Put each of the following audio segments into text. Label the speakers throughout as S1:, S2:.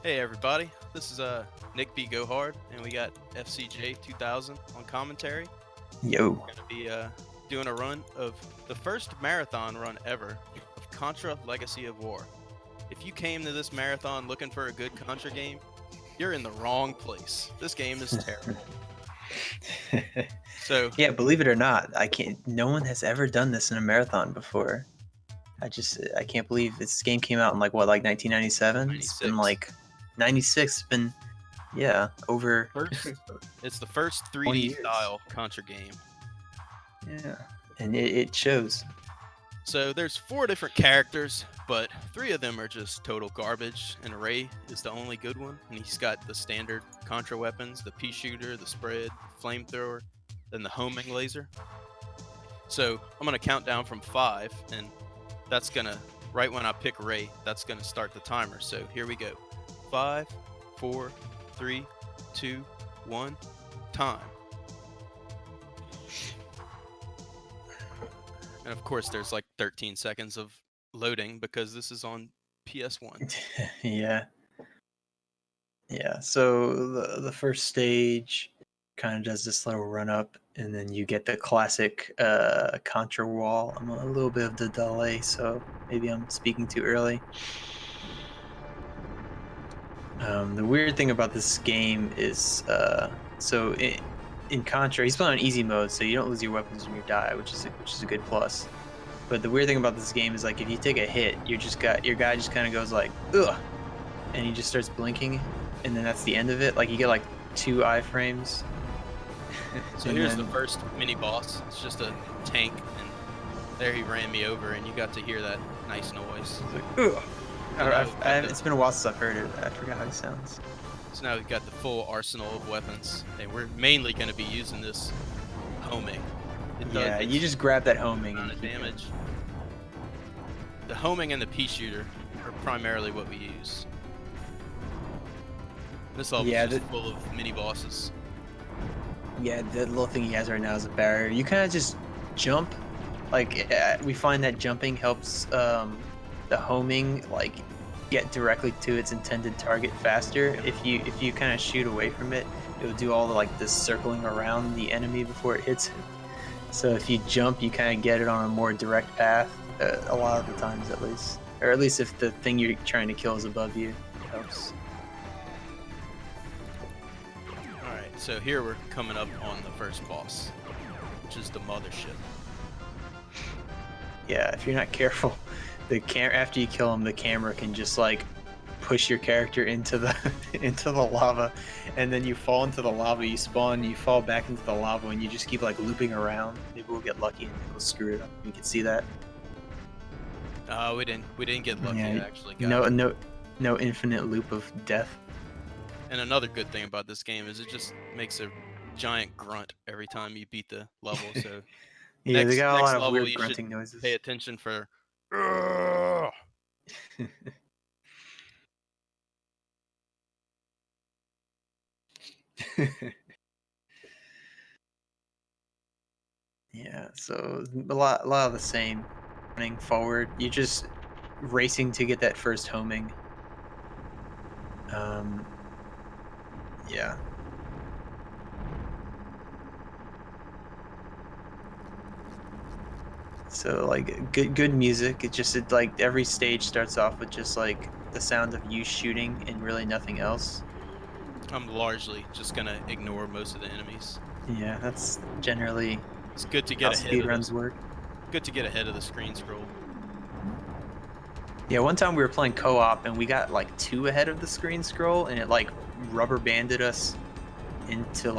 S1: Hey everybody, this is NickBGoHard, and we got FCJ 2000 on commentary.
S2: Yo.
S1: We're gonna be doing a run of the first marathon run ever of Contra: Legacy of War. If you came to this marathon looking for a good Contra game, you're in the wrong place. This game is terrible. So
S2: yeah, believe it or not, no one has ever done this in a marathon before. I can't believe this game came out in like 1997?
S1: 96.
S2: It's been like 96. It's been over.
S1: It's the first
S2: 20
S1: 3D
S2: years.
S1: style Contra game.
S2: Yeah, and it shows.
S1: So there's 4 different characters, but 3 of them are just total garbage, and Ray is the only good one, and he's got the standard Contra weapons, the pea shooter, the spread, flamethrower, then the homing laser. So I'm gonna count down from 5, and that's gonna, right when I pick Ray, that's gonna start the timer. So here we go. 5, 4, 3, 2, 1, time. And of course, there's like 13 seconds of loading because this is on PS1.
S2: Yeah. So the first stage kind of does this little run up, and then you get the classic Contra wall. I'm a little bit of the delay, so maybe I'm speaking too early. The weird thing about this game is, in Contra, he's playing on easy mode, so you don't lose your weapons when you die, which is a good plus. But the weird thing about this game is, like, if you take a hit, your guy just kind of goes like, ugh, and he just starts blinking, and then that's the end of it. Like, you get like 2 iframes.
S1: So here's the first mini boss. It's just a tank, and there he ran me over, and you got to hear that nice noise.
S2: It's like, ugh. It's been a while since I've heard it. I forgot how he sounds.
S1: So now we've got the full arsenal of weapons, and we're mainly going to be using this homing.
S2: Yeah, you just grab that homing
S1: and damage. The homing and the pea shooter are primarily what we use. This level is just full of mini bosses.
S2: Yeah, the little thing he has right now is a barrier. You kind of just jump. Like, we find that jumping helps the homing like get directly to its intended target faster. Yeah. If you kind of shoot away from it, it'll do all the this circling around the enemy before it hits it. So if you jump, you kind of get it on a more direct path, a lot of the times at least. Or at least if the thing you're trying to kill is above you, it helps.
S1: Alright, so here we're coming up on the first boss, which is the mothership.
S2: Yeah, if you're not careful, after you kill him, the camera can just push your character into the into the lava, and then you fall into the lava. You spawn, you fall back into the lava, and you just keep looping around. Maybe we'll get lucky and we'll screw it up. You can see that.
S1: We didn't get lucky.
S2: Yeah,
S1: actually got
S2: no infinite loop of death.
S1: And another good thing about this game is it just makes a giant grunt every time you beat the level. So
S2: yeah, they got a lot of
S1: level,
S2: weird grunting noises.
S1: Pay attention for.
S2: Yeah, so a lot of the same. Running forward, you're just racing to get that first homing. Yeah. So good music. Every stage starts off with just the sound of you shooting and really nothing else.
S1: I'm largely just gonna ignore most of the enemies.
S2: Yeah, that's generally.
S1: It's good to get
S2: ahead. Speedruns work.
S1: Good to get ahead of the screen scroll.
S2: Yeah, one time we were playing co-op and we got 2 ahead of the screen scroll, and it rubber banded us into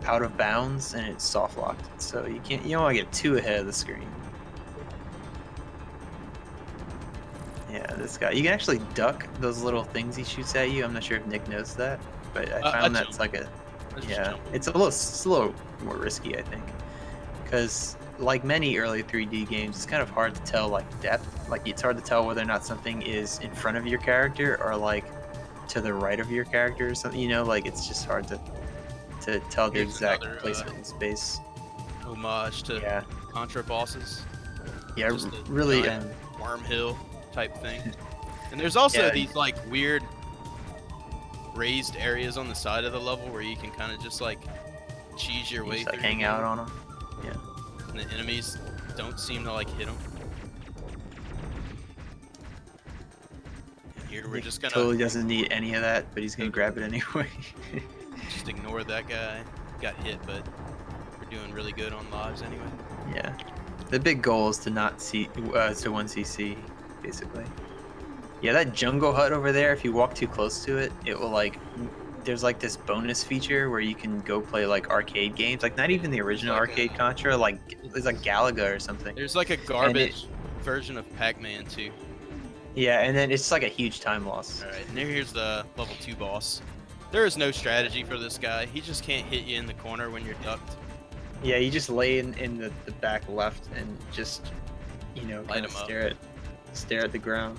S2: out of bounds, and it soft locked. So you don't want to get 2 ahead of the screen. Yeah, this guy, you can actually duck those little things he shoots at you. I'm not sure if Nick knows that, but I found that's it's a little more risky, I think, because like many early 3D games, it's kind of hard to tell depth. It's hard to tell whether or not something is in front of your character or to the right of your character or something. It's just hard to tell the exact placement in space.
S1: Homage to Contra bosses.
S2: Yeah, really.
S1: Worm hill type thing. And there's also these weird raised areas on the side of the level where you can kind of just like cheese your way
S2: Just, like,
S1: through.
S2: hang out on them. Yeah.
S1: And the enemies don't seem to like hit them. Here we're just gonna
S2: Totally doesn't need any of that, but he's gonna grab it anyway.
S1: just ignore that guy. Got hit, but we're doing really good on lives anyway.
S2: Yeah. The big goal is to not see to 1cc, basically. Yeah, that jungle hut over there, if you walk too close to it, it will like there's like this bonus feature where you can go play like arcade games, like not even the original
S1: like
S2: arcade Contra, like it's like Galaga or something.
S1: There's like a garbage version of Pac-Man too.
S2: Yeah, and then it's like a huge time loss.
S1: All right, and here's the level 2 boss. There is no strategy for this guy. He just can't hit you in the corner when you're ducked.
S2: Yeah, you just lay in the back left and just, you know,
S1: Light
S2: kind of
S1: him up.
S2: stare at the ground.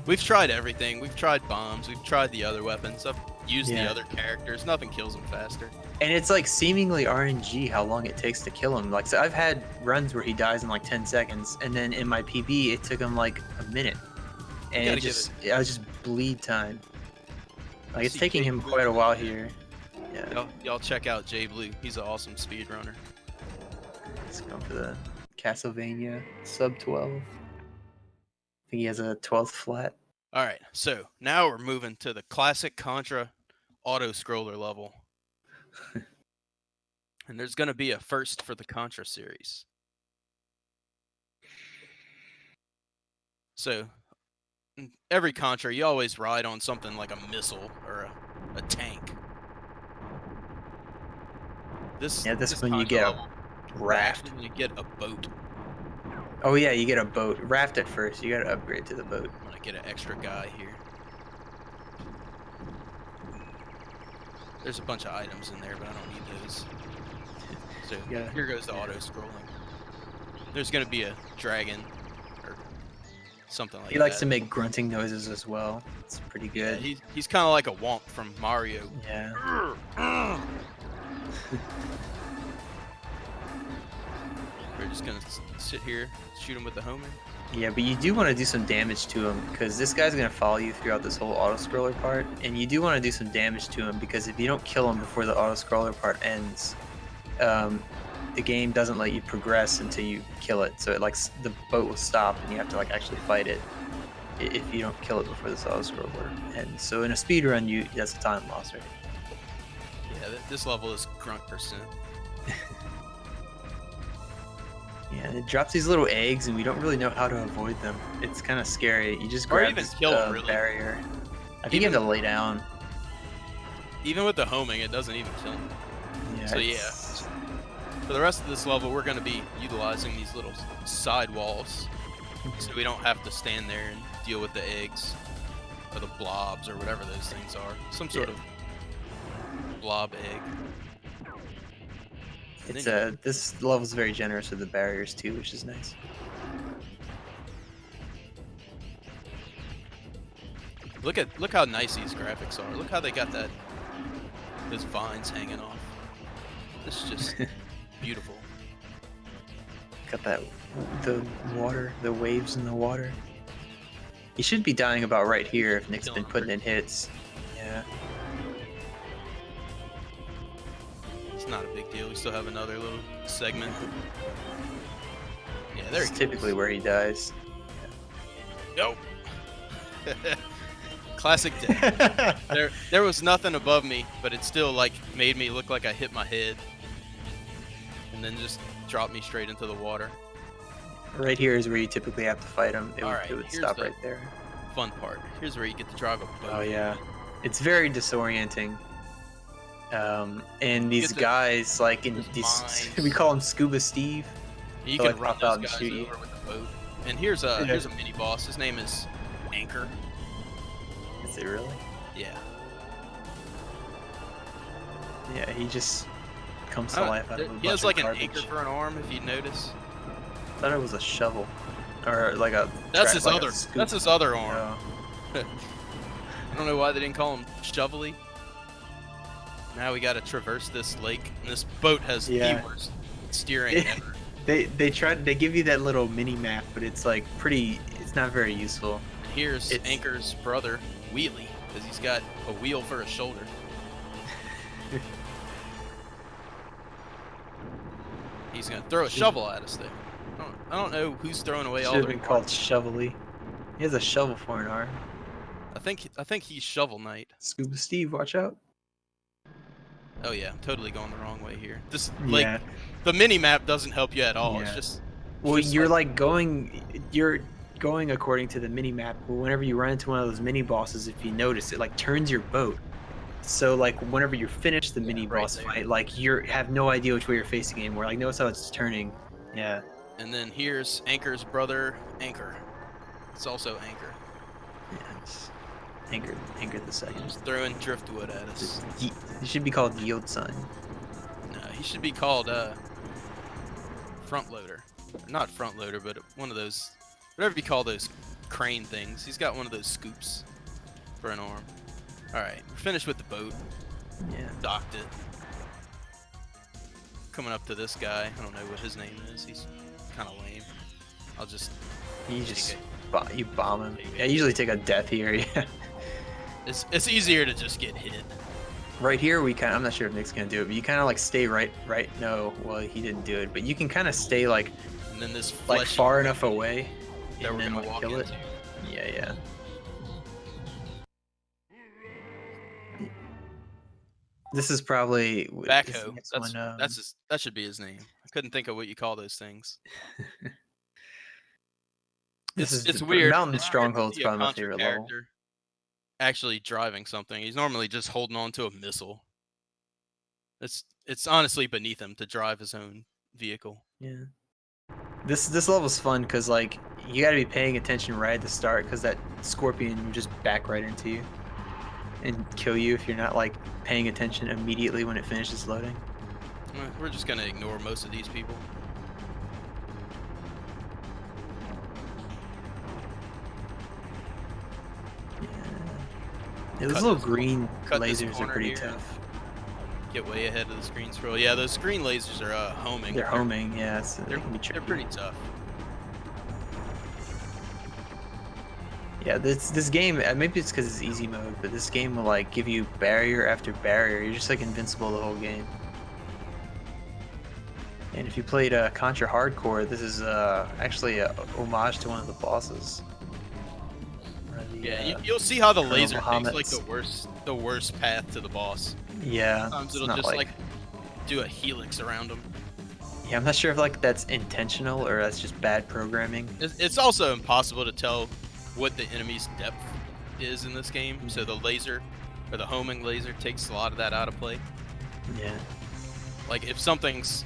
S1: We've tried everything. We've tried bombs. We've tried the other weapons. I've used the
S2: Yeah.
S1: other characters. Nothing kills him faster.
S2: And it's like seemingly RNG how long it takes to kill him. Like, so I've had runs where he dies in like 10 seconds, and then in my PB it took him like a minute, and I was just bleed time. Like, it's
S1: See
S2: taking
S1: Jay
S2: him
S1: Blue
S2: quite a
S1: in
S2: while
S1: there.
S2: here. Yeah,
S1: Y'all check out Jay Blue. He's an awesome speedrunner.
S2: let's go for the Castlevania sub 12. I think he has a 12th flat.
S1: All right, so now we're moving to the classic Contra auto-scroller level. And there's going to be a first for the Contra series. So, in every Contra, you always ride on something like a missile or a tank. This
S2: one you
S1: Contra
S2: get a
S1: level,
S2: raft.
S1: You get a boat.
S2: Oh yeah, you get a boat. Raft at first. You gotta upgrade to the boat.
S1: I'm going to get an extra guy here. There's a bunch of items in there, but I don't need those. So
S2: Yeah.
S1: here goes the auto-scrolling. There's going to be a dragon or something like that.
S2: He likes to make grunting noises as well. It's pretty
S1: Yeah,
S2: good.
S1: he's kind of like a Womp from Mario.
S2: Yeah.
S1: We're just going to sit here, shoot him with the homing.
S2: Yeah, but you do want to do some damage to him because this guy's going to follow you throughout this whole auto-scroller part, and you do want to do some damage to him because if you don't kill him before the auto-scroller part ends, the game doesn't let you progress until you kill it. So it like the boat will stop and you have to like actually fight it if you don't kill it before this auto-scroller ends. So in a speed run, that's a time loss, right?
S1: Yeah, this level is grunt percent.
S2: Yeah, and it drops these little eggs, and we don't really know how to avoid them. It's kind of scary. You just grab
S1: even
S2: this
S1: kill 'em, really.
S2: barrier. I think you have to lay down.
S1: Even with the homing, it doesn't even kill him.
S2: Yeah,
S1: So yeah, for the rest of this level, we're going to be utilizing these little side walls, so we don't have to stand there and deal with the eggs or the blobs or whatever those things are. Some sort of blob egg.
S2: It's this level's very generous with the barriers too, which is nice.
S1: Look how nice these graphics are. Look how they got those vines hanging off. It's just beautiful.
S2: Got the water, the waves in the water. He should be dying about right here if Nick's been putting in hits. Yeah.
S1: It's not a big deal. We still have another little segment. Yeah, there
S2: This
S1: he
S2: is typically where he dies.
S1: Nope. Classic death. There was nothing above me, but it still like made me look like I hit my head, and then just dropped me straight into the water.
S2: Right here is where you typically have to fight him. It
S1: Alright,
S2: would
S1: here's
S2: stop
S1: the-
S2: right there.
S1: Fun part. Here's where you get to drive a boat.
S2: Oh yeah, it's very disorienting. And these
S1: get to-
S2: guys, like in
S1: there's
S2: these,
S1: mines.
S2: we call him Scuba Steve.
S1: You
S2: They'll,
S1: can
S2: like,
S1: run
S2: pop out
S1: those
S2: and
S1: guys
S2: shoot you.
S1: over with the boat. And here's a mini boss. His name is Anchor.
S2: Is it really?
S1: Yeah.
S2: Yeah, he just comes to life out of a
S1: He has
S2: bunch
S1: like
S2: of
S1: an
S2: garbage.
S1: anchor for an arm, if you notice.
S2: I thought it was a shovel, or like a.
S1: That's his
S2: like a
S1: other.
S2: scoop.
S1: That's his other arm.
S2: No.
S1: I don't know why they didn't call him Shovelly. Now we got to traverse this lake, and this boat has the worst steering ever.
S2: They give you that little mini map, but it's like pretty. It's not very useful.
S1: And here's
S2: It's-
S1: Anchor's brother, Wheelie. because he's got a wheel for a shoulder. He's gonna throw a shovel at us there. I don't know who's throwing away all
S2: Should have
S1: their
S2: been called
S1: parts.
S2: Shovelly. He has a shovel for an arm.
S1: I think he's Shovel Knight.
S2: Scuba Steve, watch out.
S1: Oh yeah, I'm totally going the wrong way here. This
S2: Yeah.
S1: the mini map doesn't help you at all.
S2: Yeah.
S1: It's just
S2: Well,
S1: just
S2: you're going according to the mini map. But whenever you run into one of those mini bosses, if you notice, it like turns your boat. So like whenever you're finished the mini
S1: right
S2: boss
S1: there.
S2: fight, like have no idea which way you're facing anymore. Like notice how it's turning. Yeah.
S1: And then here's Anchor's brother, Anchor. It's also Anchor.
S2: Yeah. It's Anchor the second.
S1: Just throwing driftwood at us.
S2: It should be called Yield Sign.
S1: No, he should be called front loader. Not front loader, but one of those, whatever you call those crane things. He's got one of those scoops for an arm. All right, we're finished with the boat.
S2: Yeah.
S1: Docked it. Coming up to this guy. I don't know what his name is. He's kind of lame. I'll just.
S2: You just you bomb him. Yeah, I usually take a death here. Yeah.
S1: It's easier to just get hit.
S2: Right here, I'm not sure if Nick's gonna do it, but you kind of like stay right. No, well, he didn't do it, but you can kind of stay like
S1: And then this
S2: like far enough away,
S1: that
S2: and
S1: we're
S2: then
S1: gonna
S2: like
S1: walk
S2: kill
S1: into.
S2: it. Yeah. This is probably
S1: Backhoe.
S2: this
S1: That's
S2: one,
S1: that should be his name. I couldn't think of what you call those things. It's weird.
S2: Mountain
S1: It's
S2: Stronghold's
S1: weird to see a
S2: probably my
S1: Contra
S2: favorite level.
S1: character actually driving something. He's normally just holding on to a missile. It's honestly beneath him to drive his own vehicle.
S2: Yeah. This level's fun because like you got to be paying attention right at the start because that scorpion will just back right into you and kill you if you're not like paying attention immediately when it finishes loading.
S1: We're just gonna ignore most of these people.
S2: Yeah, those
S1: Cut
S2: little
S1: this-
S2: green
S1: cut this
S2: lasers are
S1: corner
S2: pretty
S1: here.
S2: tough.
S1: Get way ahead of the screen scroll. Yeah, those screen lasers are homing.
S2: They're homing, yeah. So they
S1: They're,
S2: can be tricky.
S1: they're pretty tough.
S2: Yeah, this game, maybe it's because it's easy mode, but this game will like give you barrier after barrier. You're just like invincible the whole game. And if you played Contra Hardcore, this is actually a homage to one of the bosses.
S1: Yeah, you'll see how the
S2: Colonel
S1: laser takes like
S2: Muhammad's-
S1: the worst path to the boss.
S2: Yeah.
S1: Sometimes
S2: it's
S1: it'll
S2: not
S1: just like do a helix around him.
S2: Yeah, I'm not sure if like that's intentional or that's just bad programming.
S1: It's also impossible to tell what the enemy's depth is in this game. So the laser, or the homing laser, takes a lot of that out of play.
S2: Yeah.
S1: Like if something's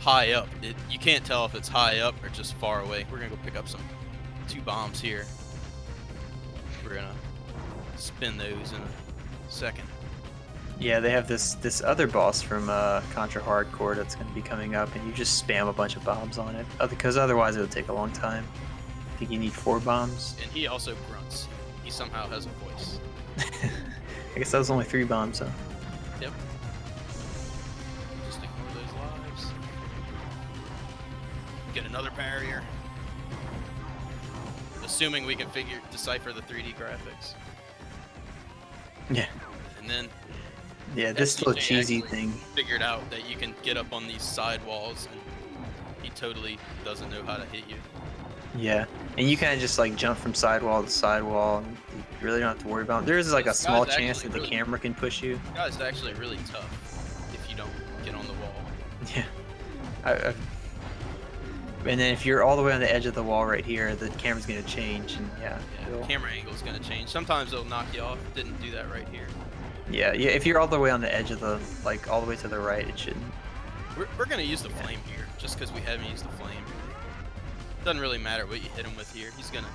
S1: high up, you can't tell if it's high up or just far away. We're gonna go pick up two bombs here. We're gonna spin those in a second.
S2: Yeah, they have this other boss from Contra Hardcore that's going to be coming up, and you just spam a bunch of bombs on it, because otherwise it would take a long time. I think you need 4 bombs.
S1: And he also grunts. He somehow has a voice.
S2: I guess that was only 3 bombs, huh?
S1: Yep. Just ignore those lives. Get another barrier. Assuming we can decipher the 3D graphics.
S2: Yeah.
S1: And then
S2: Yeah, this little
S1: SCJ
S2: cheesy
S1: actually
S2: thing.
S1: figured out that you can get up on these side walls, and he totally doesn't know how to hit you.
S2: Yeah, and you kind of just like jump from sidewall to sidewall, and you really don't have to worry about it. There is like a
S1: This
S2: small
S1: guy's
S2: chance
S1: actually
S2: that the
S1: really-
S2: camera can push you.
S1: This guy's actually really tough if you don't get on the wall.
S2: Yeah. And then if you're all the way on the edge of the wall right here, the camera's gonna change, and yeah.
S1: Yeah, camera angle's gonna change. Sometimes it'll knock you off. Didn't do that right here.
S2: Yeah. If you're all the way on the edge of the, like all the way to the right, it shouldn't.
S1: We're gonna use the flame here, just because we haven't used the flame. Doesn't really matter what you hit him with here. He's gonna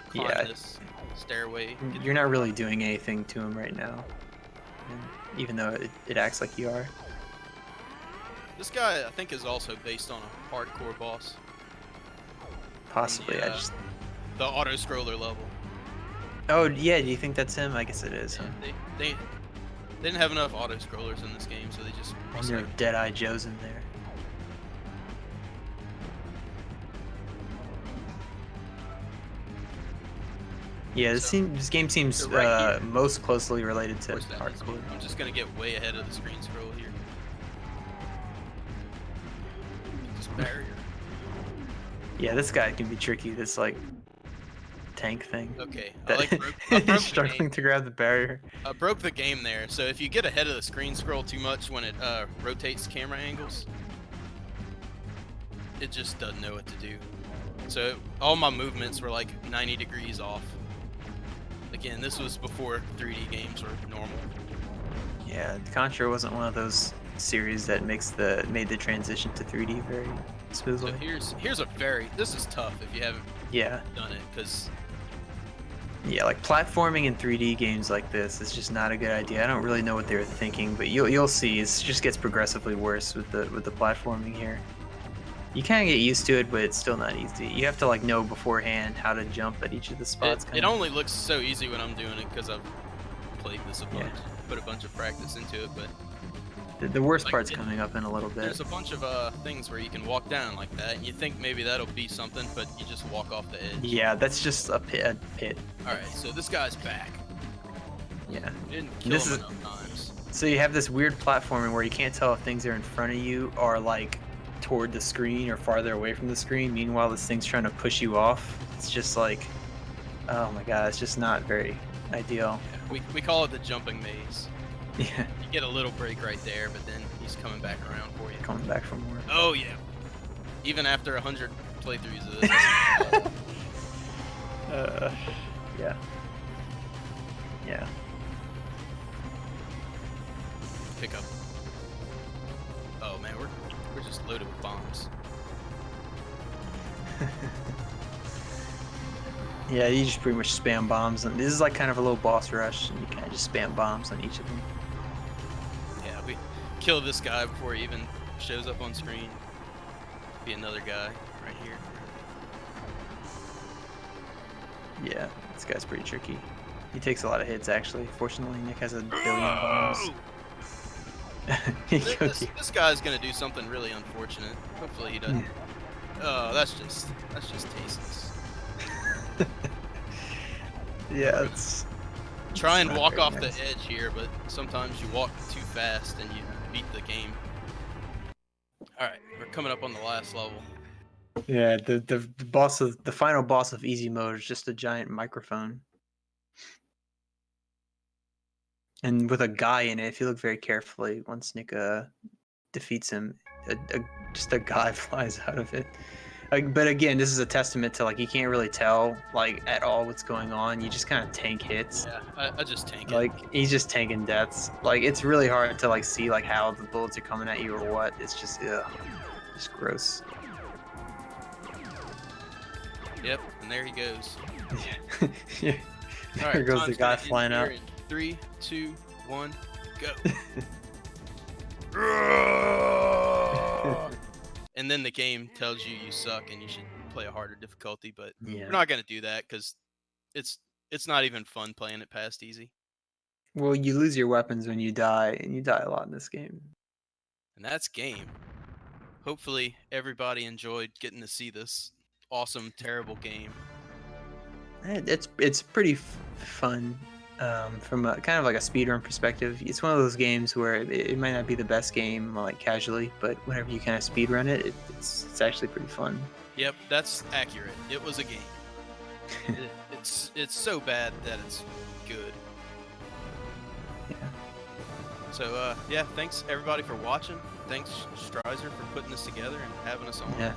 S1: climb this stairway.
S2: You're not really doing anything to him right now, even though it acts like you are.
S1: This guy, I think, is also based on a hardcore boss.
S2: Possibly.
S1: Yeah. The auto scroller level.
S2: Oh yeah. Do you think that's him? I guess it is. Huh?
S1: Yeah, they didn't have enough auto scrollers in this game, so they just.
S2: I wonder if Deadeye Joe's in there. Yeah,
S1: So,
S2: this game seems
S1: so right here,
S2: most closely related
S1: of
S2: to
S1: course that is.
S2: hardcore.
S1: I'm just gonna get way ahead of the screen scroll here. Just barrier.
S2: Yeah, this guy can be tricky. This like tank thing
S1: Okay, I
S2: that
S1: like I broke
S2: he's
S1: the game.
S2: struggling to grab the barrier.
S1: I broke the game there. So if you get ahead of the screen scroll too much when it rotates camera angles, it just doesn't know what to do. So all my movements were like 90 degrees off. Again, this was before 3D games were normal.
S2: Yeah, Contra wasn't one of those series that made the transition to 3D very smoothly.
S1: So this is tough if you haven't
S2: Yeah.
S1: done it, because
S2: Yeah, like platforming in 3D games like this is just not a good idea. I don't really know what they were thinking, but you'll see it just gets progressively worse with the platforming here. You kind of get used to it, but it's still not easy. You have to like know beforehand how to jump at each of the spots.
S1: it only looks so easy when I'm doing it because I've played this a bunch,
S2: Yeah.
S1: put a bunch of practice into it. But
S2: The worst
S1: like,
S2: part's coming up in a little bit.
S1: there's a bunch of things where you can walk down like that, and you think maybe that'll be something, but you just walk off the edge.
S2: Yeah, that's just a pit.
S1: All right, so this guy's back.
S2: Yeah.
S1: You didn't kill
S2: This
S1: him
S2: is-
S1: enough times.
S2: So you have this weird platforming where you can't tell if things are in front of you or like toward the screen or farther away from the screen. Meanwhile, this thing's trying to push you off. It's just like, oh my god, it's just not very ideal.
S1: Yeah, we call it the jumping maze.
S2: Yeah,
S1: You get a little break right there, but then he's coming back around for you.
S2: coming back for more.
S1: Oh yeah. Even after 100 playthroughs of this.
S2: Yeah. Yeah.
S1: Pick up. Oh man, we're just loaded with bombs.
S2: Yeah, you just pretty much spam bombs, and this is like kind of a little boss rush, and you kind of just spam bombs on each of them.
S1: Yeah, we kill this guy before he even shows up on screen. Be another guy right here.
S2: Yeah, this guy's pretty tricky. He takes a lot of hits, actually. Fortunately, Nick has a billion bombs. He killed you.
S1: This guy's gonna do something really unfortunate. Hopefully he doesn't. Oh, that's just tasteless.
S2: Yeah, it's
S1: Try and
S2: not
S1: walk
S2: very
S1: off
S2: nice.
S1: the edge here, but sometimes you walk too fast and you beat the game. Alright, we're coming up on the last level.
S2: Yeah, the final boss of easy mode is just a giant microphone. And with a guy in it, if you look very carefully, once Nick defeats him, just a guy flies out of it. Like, but again, this is a testament to like you can't really tell like at all what's going on. You just kind of tank hits.
S1: Yeah, I just tank it.
S2: Like he's just tanking deaths. Like it's really hard to like see like how the bullets are coming at you or what. It's just just gross.
S1: Yep, and there he goes.
S2: Yeah.
S1: Alright,
S2: There goes the
S1: time's
S2: guy
S1: gonna end
S2: flying
S1: here
S2: out.
S1: in 3, 2, 1, go. And then the game tells you suck and you should play a harder difficulty, but
S2: Yeah.
S1: we're not gonna do that because it's not even fun playing it past easy.
S2: Well, you lose your weapons when you die, and you die a lot in this game.
S1: And that's game. Hopefully everybody enjoyed getting to see this awesome, terrible game.
S2: It's pretty fun from a kind of like a speedrun perspective. It's one of those games where it might not be the best game like casually, but whenever you kind of speedrun it, it's actually pretty fun.
S1: Yep, that's accurate. It was a game. It's so bad that it's good.
S2: Yeah.
S1: So yeah, thanks everybody for watching. Thanks Strizer for putting this together and having us on.
S2: Yeah.